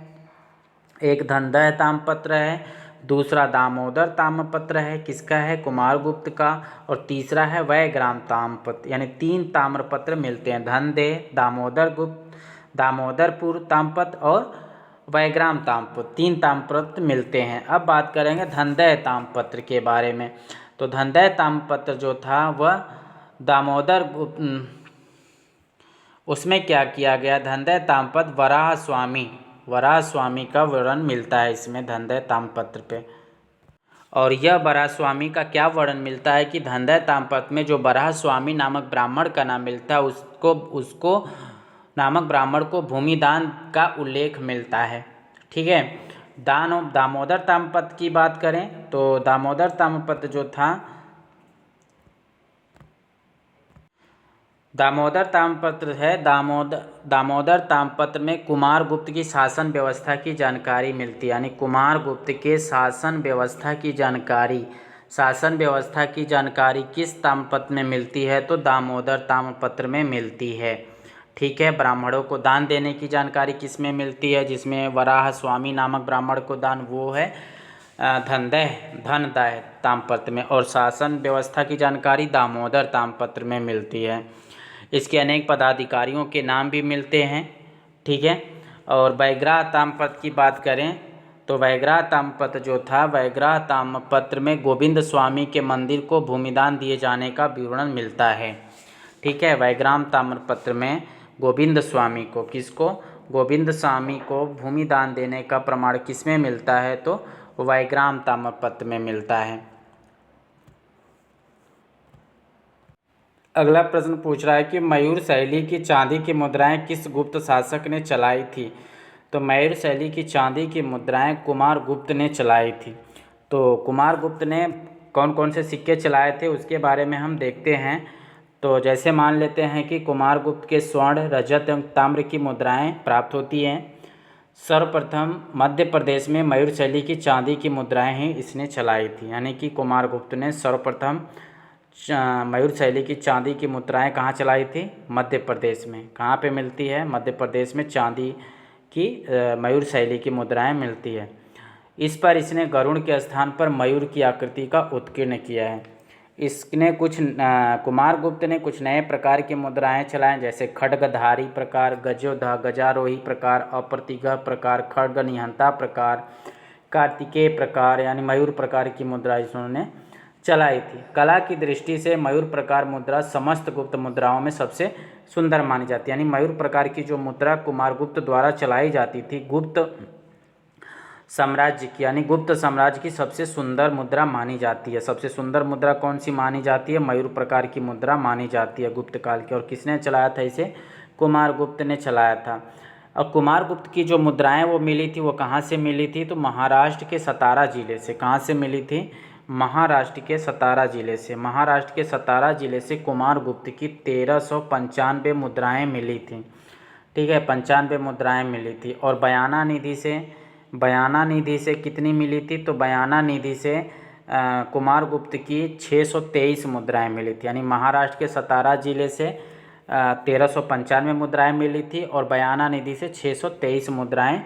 एक धनदेह ताम्रपत्र है, दूसरा दामोदर ताम्रपत्र है, किसका है? कुमारगुप्त का, और तीसरा है वैग्राम ताम्रपत्र, यानी 3 ताम्रपत्र मिलते हैं। धनदेह, दामोदरपुर ताम्रपत्र और वैग्राम ताम्रपत्र, 3 ताम्रपत्र मिलते हैं। अब बात करेंगे धनदेह ताम्रपत्र के बारे में। तो धनदेह ताम्रपत्र जो था वह दामोदर उसमें क्या किया गया? धनदेह ताम्रपत्र वराह स्वामी का वर्णन मिलता है इसमें, धनदेह ताम्रपत्र पे। और यह वराह स्वामी का क्या वर्णन मिलता है कि धनदेह ताम्रपत्र में जो वराह स्वामी नामक ब्राह्मण का नाम मिलता है, उसको नामक ब्राह्मण को भूमिदान का उल्लेख मिलता है। ठीक है, दामोदर ताम्रपत्र की बात करें तो दामोदर ताम्रपत्र जो था, दामोदर ताम्रपत्र है, दामोदर ताम्रपत्र में कुमारगुप्त की शासन व्यवस्था की जानकारी मिलती है, यानी कुमारगुप्त के शासन व्यवस्था की जानकारी किस ताम्रपत्र में मिलती है? तो दामोदर ताम्रपत्र में मिलती है। ठीक है, ब्राह्मणों को दान देने की जानकारी किस में मिलती है? जिसमें वराह स्वामी नामक ब्राह्मण को दान, वो है धनदेह ताम्रपत्र में, और शासन व्यवस्था की जानकारी दामोदर ताम्रपत्र में मिलती है। इसके अनेक पदाधिकारियों के नाम भी मिलते हैं। ठीक है, और वैग्राह ताम्रपत्र की बात करें तो वैग्राह ताम्रपत्र जो था, वैग्राह ताम्रपत्र में गोविंद स्वामी के मंदिर को भूमिदान दिए जाने का विवरण मिलता है। ठीक है, वैग्राम ताम्रपत्र में गोविंद स्वामी को, किसको? गोविंद स्वामी को भूमिदान देने का प्रमाण किस में मिलता है? तो वैग्राम ताम्रपत्र में मिलता है। अगला प्रश्न पूछ रहा है कि मयूर शैली की चांदी की मुद्राएं किस गुप्त शासक ने चलाई थी? तो मयूर शैली की चांदी की मुद्राएं कुमारगुप्त ने चलाई थी। तो कुमारगुप्त ने कौन कौन से सिक्के चलाए थे उसके बारे में हम देखते हैं। तो जैसे मान लेते हैं कि कुमारगुप्त के स्वर्ण, रजत एवं ताम्र की मुद्राएं प्राप्त होती हैं। सर्वप्रथम मध्य प्रदेश में मयूर शैली की चांदी की मुद्राएं ही इसने चलाई थी, यानी कि कुमारगुप्त ने सर्वप्रथम मयूर शैली की चांदी की मुद्राएं कहाँ चलाई थी? मध्य प्रदेश में। कहाँ पे मिलती है? मध्य प्रदेश में चांदी की मयूर शैली की मुद्राएं मिलती है। इस पर इसने गरुड़ के स्थान पर मयूर की आकृति का उत्कीर्ण किया है। इसने कुमारगुप्त ने कुछ नए प्रकार की मुद्राएं चलाएं, जैसे खड्गधारी प्रकार, गजारोही प्रकार, अप्रतिगह प्रकार, खड्ग निहंता प्रकार, कार्तिकेय प्रकार, यानी मयूर प्रकार की मुद्रा इन्होंने चलाई थी। कला की दृष्टि से मयूर प्रकार मुद्रा समस्त गुप्त मुद्राओं में सबसे सुंदर मानी जाती है, यानी मयूर प्रकार की जो मुद्रा कुमारगुप्त द्वारा चलाई जाती थी गुप्त साम्राज्य की, यानी गुप्त साम्राज्य की सबसे सुंदर मुद्रा मानी जाती है। सबसे सुंदर मुद्रा कौन सी मानी जाती है? मयूर प्रकार की मुद्रा मानी जाती है गुप्त काल की। और किसने चलाया था इसे? कुमारगुप्त ने चलाया था। और कुमारगुप्त की जो मुद्राएं वो मिली थी, वो कहाँ से मिली थी? तो महाराष्ट्र के सतारा जिले से। कहाँ से मिली थी? महाराष्ट्र के सतारा जिले से। महाराष्ट्र के सतारा जिले से कुमारगुप्त की 1395 मुद्राएं मिली थी। ठीक है, 95 मुद्राएं मिली थी। और बयाना निधि से कितनी मिली थी? तो बयाना निधि से कुमारगुप्त की 623 मुद्राएं मिली थी, यानी महाराष्ट्र के सतारा जिले से 1395 मुद्राएं मिली थी और बयाना निधि से 623 मुद्राएं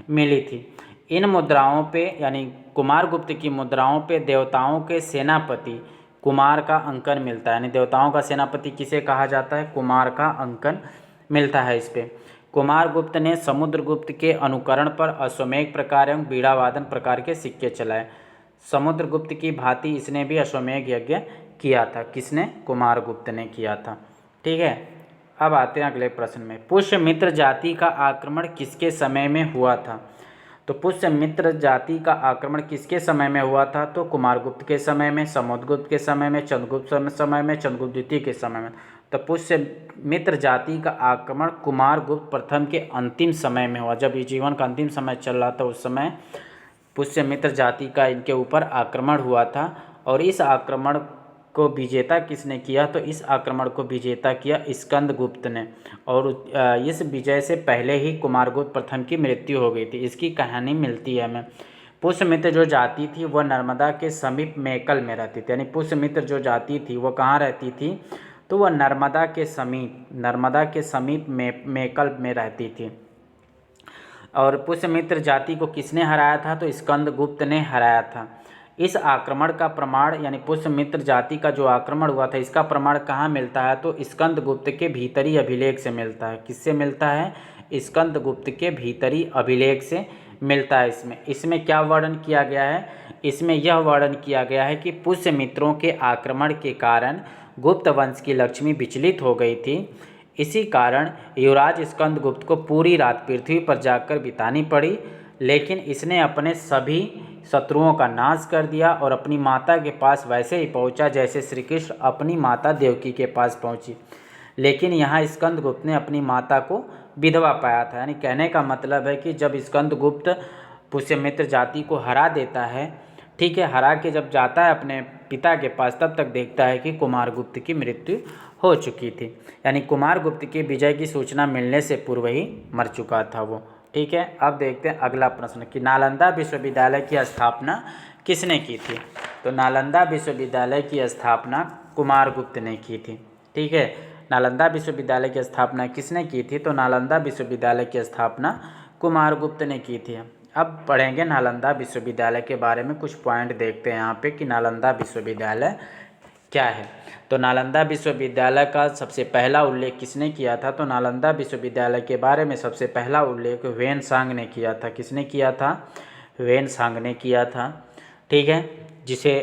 मिली थी। इन मुद्राओं पे यानी कुमारगुप्त की मुद्राओं पे देवताओं के सेनापति कुमार का अंकन मिलता है, यानी देवताओं का सेनापति किसे कहा जाता है? कुमार का अंकन मिलता है इस पे। कुमारगुप्त ने समुद्रगुप्त के अनुकरण पर अश्वमेध प्रकार एवं बीड़ावादन प्रकार के सिक्के चलाए। समुद्रगुप्त की भांति इसने भी अश्वमेध यज्ञ किया था। किसने? कुमारगुप्त ने किया था। ठीक है, अब आते हैं अगले प्रश्न में। पुष्यमित्र जाति का आक्रमण किसके समय में हुआ था? तो पुष्यमित्र जाति का आक्रमण किसके समय में हुआ था? तो कुमारगुप्त के समय में, समुद्रगुप्त के समय में, चंद्रगुप्त समय में, चंद्रगुप्त द्वितीय के समय में। तो पुष्यमित्र जाति का आक्रमण कुमारगुप्त प्रथम के अंतिम समय में हुआ। जब ये जीवन का अंतिम समय चल रहा था उस समय पुष्यमित्र जाति का इनके ऊपर आक्रमण हुआ था। और इस आक्रमण को विजेता किसने किया? तो इस आक्रमण को विजेता किया स्कंदगुप्त ने। और इस विजय से पहले ही कुमारगुप्त प्रथम की मृत्यु हो गई थी। इसकी कहानी मिलती है हमें। पुष्यमित्र जो जाति थी वह नर्मदा के समीप मेकल में रहती थी, यानी पुष्यमित्र जो जाति थी वो कहाँ रहती थी? तो वह नर्मदा के समीप मेकल में रहती थी। और पुष्यमित्र जाति को किसने हराया था? तो स्कंदगुप्त ने हराया था। इस आक्रमण का प्रमाण, यानी पुष्यमित्र जाति का जो आक्रमण हुआ था इसका प्रमाण कहाँ मिलता है? तो स्कंदगुप्त के भीतरी अभिलेख से मिलता है। किससे मिलता है? स्कंदगुप्त के भीतरी अभिलेख से मिलता है। इसमें क्या वर्णन किया गया है? इसमें यह वर्णन किया गया है कि पुष्यमित्रों के आक्रमण के कारण गुप्त वंश की लक्ष्मी विचलित हो गई थी। इसी कारण युवराज स्कंदगुप्त को पूरी रात पृथ्वी पर जाकर बितानी पड़ी, लेकिन इसने अपने सभी शत्रुओं का नाश कर दिया और अपनी माता के पास वैसे ही पहुंचा जैसे श्री कृष्ण अपनी माता देवकी के पास पहुंची। लेकिन यहाँ स्कंदगुप्त ने अपनी माता को विधवा पाया था। यानी कहने का मतलब है कि जब स्कंदगुप्त पुष्यमित्र जाति को हरा देता है, ठीक है, हरा के जब जाता है अपने पिता के पास, तब तक देखता है कि कुमारगुप्त की मृत्यु हो चुकी थी। यानी कुमारगुप्त की विजय की सूचना मिलने से पूर्व ही मर चुका था वो। ठीक है, अब देखते हैं अगला प्रश्न कि नालंदा विश्वविद्यालय की स्थापना किसने की थी? तो नालंदा विश्वविद्यालय की स्थापना कुमारगुप्त ने की थी। ठीक है, नालंदा विश्वविद्यालय की स्थापना किसने की थी? तो नालंदा विश्वविद्यालय की स्थापना कुमारगुप्त ने की थी। अब पढ़ेंगे नालंदा विश्वविद्यालय के बारे में, कुछ पॉइंट देखते हैं यहाँ पे कि नालंदा विश्वविद्यालय क्या है। तो नालंदा विश्वविद्यालय का सबसे पहला उल्लेख किसने किया था? तो नालंदा विश्वविद्यालय के बारे में सबसे पहला उल्लेख ह्वेन-सांग ने किया था। किसने किया था? ह्वेन-सांग ने किया था। ठीक है, जिसे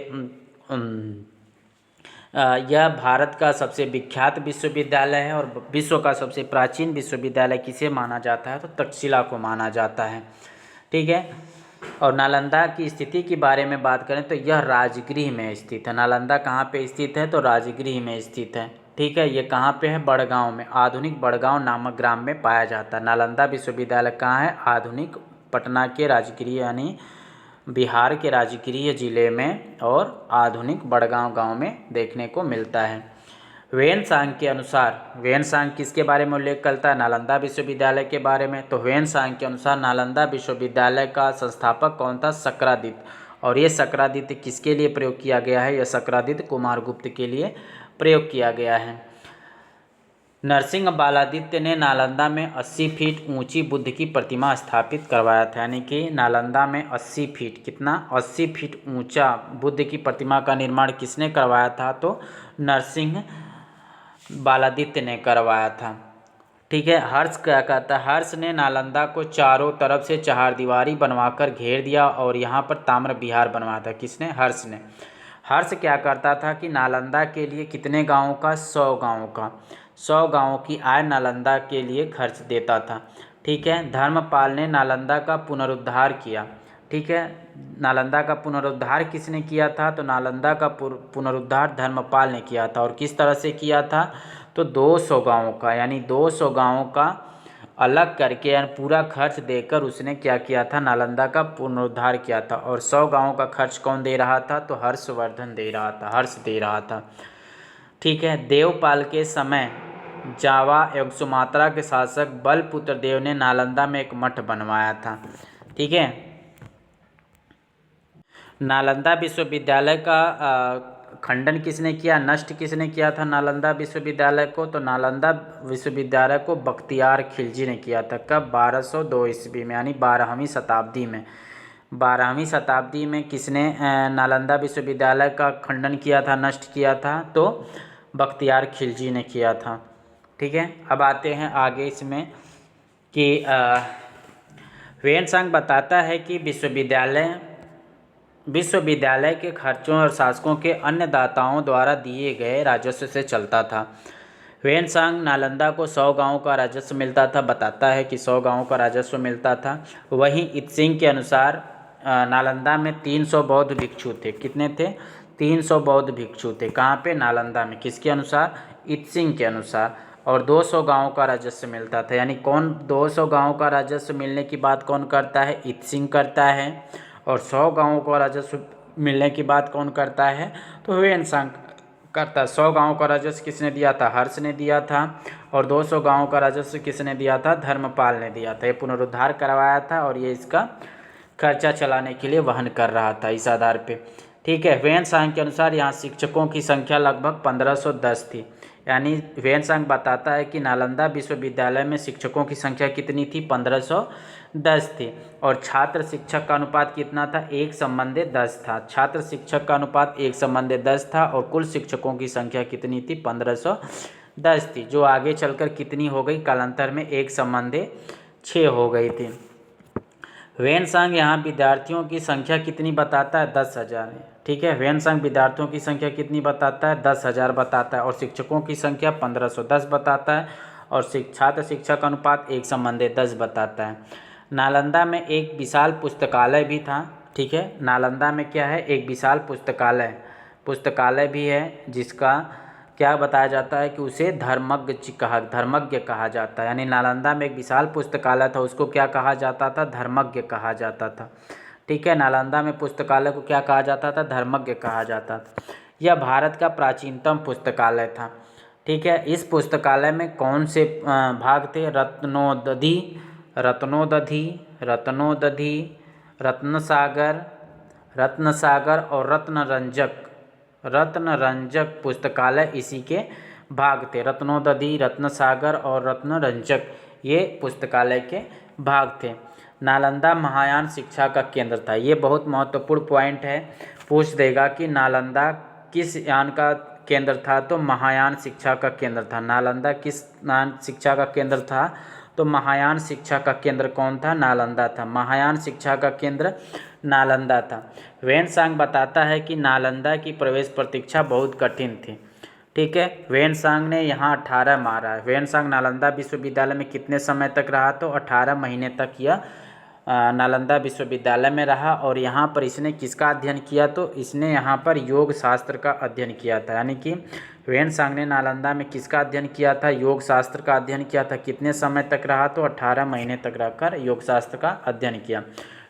यह भारत का सबसे विख्यात विश्वविद्यालय है और विश्व का सबसे प्राचीन विश्वविद्यालय किसे माना जाता है? तो तक्षशिला को माना जाता है। ठीक है, और नालंदा की स्थिति के बारे में बात करें तो यह राजगृह में स्थित है। नालंदा कहाँ पे स्थित है? तो राजगृह में स्थित है। ठीक है, ये कहाँ पे है? बड़गांव में, आधुनिक बड़गांव नामक ग्राम में पाया जाता है। नालंदा विश्वविद्यालय कहाँ है? आधुनिक पटना के राजगृह यानी बिहार के राजगृह जिले में और आधुनिक बड़गांव गांव में देखने को मिलता है। ह्वेन-सांग के अनुसार, ह्वेन-सांग किसके बारे में उल्लेख करता है? नालंदा विश्वविद्यालय के बारे में। तो ह्वेन-सांग के अनुसार नालंदा विश्वविद्यालय का संस्थापक कौन था? शक्रादित्य। और ये शक्रादित्य किसके लिए प्रयोग किया गया है? यह शक्रादित्य कुमारगुप्त के लिए प्रयोग किया गया है। नरसिंह बालादित्य ने नालंदा में 80 फीट ऊंची बुद्ध की प्रतिमा स्थापित करवाया था। यानी कि नालंदा में 80 फीट, कितना? 80 फीट ऊंचा बुद्ध की प्रतिमा का निर्माण किसने करवाया था? तो नरसिंह बालादित्य ने करवाया था। ठीक है, हर्ष क्या कहता है? हर्ष ने नालंदा को चारों तरफ से चहारदीवारी बनवाकर घेर दिया और यहाँ पर ताम्र विहार बनवाया था। किसने? हर्ष ने। हर्ष क्या करता था कि नालंदा के लिए कितने गांवों का? 100 गांवों का, 100 गांवों की आय नालंदा के लिए खर्च देता था। ठीक है, धर्मपाल ने नालंदा का पुनरुद्धार किया। ठीक है, नालंदा का पुनरुद्धार किसने किया था? तो नालंदा का पुनरुद्धार धर्मपाल ने किया था। और किस तरह से किया था? तो 200 गांवों का, यानी 200 गांवों का अलग करके यानी पूरा खर्च देकर उसने क्या किया था? नालंदा का पुनरुद्धार किया था। और 100 गांवों का खर्च कौन दे रहा था? तो हर्षवर्धन दे रहा था, हर्ष दे रहा था। ठीक है, देवपाल के समय जावा एवं सुमात्रा के शासक बलपुत्र देव ने नालंदा में एक मठ बनवाया था। ठीक है, नालंदा विश्वविद्यालय का खंडन किसने किया, नष्ट किसने किया था नालंदा विश्वविद्यालय को? तो नालंदा विश्वविद्यालय को बख्तियार खिलजी ने किया था। कब? 1202 ईस्वी में, यानी 12वीं शताब्दी में। 12वीं शताब्दी में किसने नालंदा विश्वविद्यालय का खंडन किया था, नष्ट किया था? तो बख्तियार खिलजी ने किया था। ठीक है, अब आते हैं आगे इसमें कि ह्वेन-सांग बताता है कि विश्वविद्यालय के खर्चों और शासकों के अन्य दाताओं द्वारा दिए गए राजस्व से चलता था। ह्वेन-सांग नालंदा को 100 गांवों का राजस्व मिलता था, बताता है कि 100 गांवों का राजस्व मिलता था। वहीं इत्सिंग के अनुसार नालंदा में 300 बौद्ध भिक्षु थे। कितने थे? 300 बौद्ध भिक्षु थे। कहाँ पे? नालंदा में। किसके अनुसार? इत्सिंग के अनुसार। और 200 गांवों का राजस्व मिलता था। यानी कौन 200 गांवों का राजस्व मिलने की बात कौन करता है? इत्सिंग करता है। और 100 गांवों का राजस्व मिलने की बात कौन करता है? तो ह्वेन-सांग करता है। 100 गांवों का राजस्व किसने दिया था? हर्ष ने दिया था। और 200 गांवों का राजस्व किसने दिया था? धर्मपाल ने दिया था। ये पुनरुद्धार करवाया था और ये इसका खर्चा चलाने के लिए वहन कर रहा था इस आधार पे। ठीक है, ह्वेन-सांग के अनुसार यहाँ शिक्षकों की संख्या लगभग 1510 थी। यानी ह्वेन-सांग बताता है कि नालंदा विश्वविद्यालय में शिक्षकों की संख्या कितनी थी? 1510 थी। और छात्र शिक्षक का अनुपात कितना था? 1:10 था। छात्र शिक्षक का अनुपात 1:10 था। और कुल शिक्षकों की संख्या कितनी थी? 1510 थी, जो आगे चलकर कितनी हो गई? कालांतर में 1:6 हो गई थी। ह्वेन-सांग यहाँ विद्यार्थियों की संख्या कितनी बताता है? 10,000। ठीक है, ह्वेन-सांग विद्यार्थियों की संख्या कितनी बताता है? 10,000 बताता है। और शिक्षकों की संख्या 1510 बताता है। और छात्र शिक्षक अनुपात 1:10 बताता है। नालंदा में एक विशाल पुस्तकालय भी था। ठीक है, नालंदा में क्या है? एक विशाल पुस्तकालय भी है, जिसका क्या बताया जाता है कि उसे धर्मज्ञ कहा जाता है। यानी नालंदा में एक विशाल पुस्तकालय था, उसको क्या कहा जाता था? धर्मज्ञ कहा जाता था। ठीक है, नालंदा में पुस्तकालय को क्या कहा जाता था? धर्मज्ञ कहा जाता था। यह भारत का प्राचीनतम पुस्तकालय था। ठीक है, इस पुस्तकालय में कौन से भाग थे? रत्नसागर और रत्नरंजक पुस्तकालय इसी के भाग थे। रत्नोदधि, रत्नसागर और रत्नरंजक ये पुस्तकालय के भाग थे। नालंदा महायान शिक्षा का केंद्र था। ये बहुत महत्वपूर्ण पॉइंट है, पूछ देगा कि नालंदा किस यान का केंद्र था? तो महायान शिक्षा का केंद्र था। नालंदा किस शिक्षा का केंद्र था? तो महायान शिक्षा का केंद्र कौन था? नालंदा था। महायान शिक्षा का केंद्र नालंदा था। ह्वेन-सांग बताता है कि नालंदा की प्रवेश परीक्षा बहुत कठिन थी। ठीक है, ह्वेन-सांग ने यहाँ 18 मारा है। ह्वेन-सांग नालंदा विश्वविद्यालय में कितने समय तक रहा? तो 18 महीने तक यह नालंदा विश्वविद्यालय में रहा। और यहाँ पर इसने किसका अध्ययन किया? तो इसने यहाँ पर योग शास्त्र का अध्ययन किया था। यानी कि ह्वेन-सांग ने नालंदा में किसका अध्ययन किया था? योग शास्त्र का अध्ययन किया था। कितने समय तक रहा? तो 18 महीने तक रहकर योग शास्त्र का अध्ययन किया।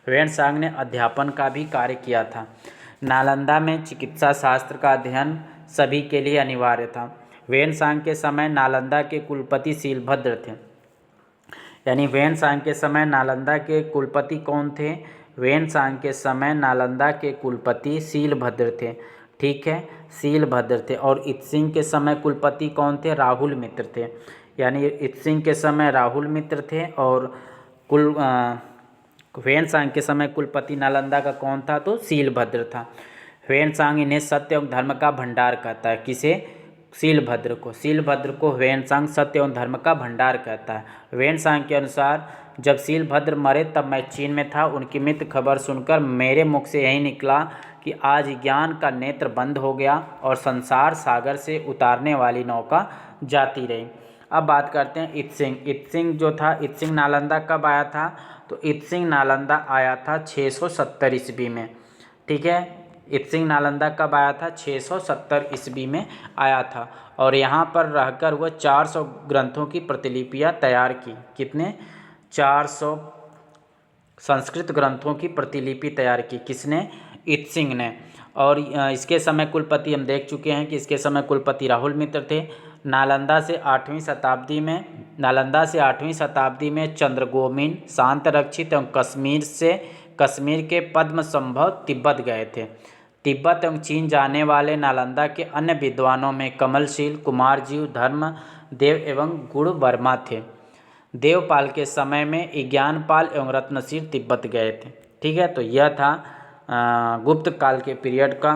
ह्वेन-सांग ने अध्यापन का भी कार्य किया था। नालंदा में चिकित्सा शास्त्र का अध्ययन सभी के लिए अनिवार्य था। ह्वेन-सांग के समय नालंदा के कुलपति शीलभद्र थे। यानी ह्वेन-सांग के समय नालंदा के कुलपति कौन थे? ह्वेन-सांग के समय नालंदा के कुलपति शीलभद्र थे। ठीक है, शीलभद्र थे। और इत्सिंग के समय कुलपति कौन थे? राहुल मित्र थे। यानी इत्सिंग के समय राहुल मित्र थे। और ह्वेन-सांग के समय कुलपति नालंदा का कौन था? तो शीलभद्र था। ह्वेन-सांग इन्हें सत्य एवं धर्म का भंडार कहता है। किसे? शीलभद्र को ह्वेन-सांग सत्य एवं धर्म का भंडार कहता है। ह्वेन-सांग के अनुसार जब शीलभद्र मरे तब मैं चीन में था। उनकी मृत्यु खबर सुनकर मेरे मुख से यही निकला कि आज ज्ञान का नेत्र बंद हो गया और संसार सागर से उतारने वाली नौका जाती रही। अब बात करते हैं इत्सिंग। इत्सिंग जो था, इत्सिंग नालंदा कब आया था? तो इत्सिंग नालंदा आया था 670 ईस्वी में। ठीक है, इत्सिंग नालंदा कब आया था? 670 ईस्वी में आया था। और यहाँ पर रहकर वह 400 ग्रंथों की प्रतिलिपियाँ तैयार की। कितने? 400 संस्कृत ग्रंथों की प्रतिलिपि तैयार की। किसने? इत्सिंग ने। और इसके समय कुलपति हम देख चुके हैं कि इसके समय कुलपति राहुल मित्र थे। नालंदा से 8वीं शताब्दी में चंद्रगोमिन, शांतरक्षित एवं कश्मीर से कश्मीर के पद्म संभव तिब्बत गए थे। तिब्बत एवं चीन जाने वाले नालंदा के अन्य विद्वानों में कमलशील, कुमारजीव, धर्मदेव एवं गुणवर्मा थे। देवपाल के समय में ज्ञानपाल एवं रत्नशील तिब्बत गए थे। ठीक है, तो यह था गुप्त काल के पीरियड का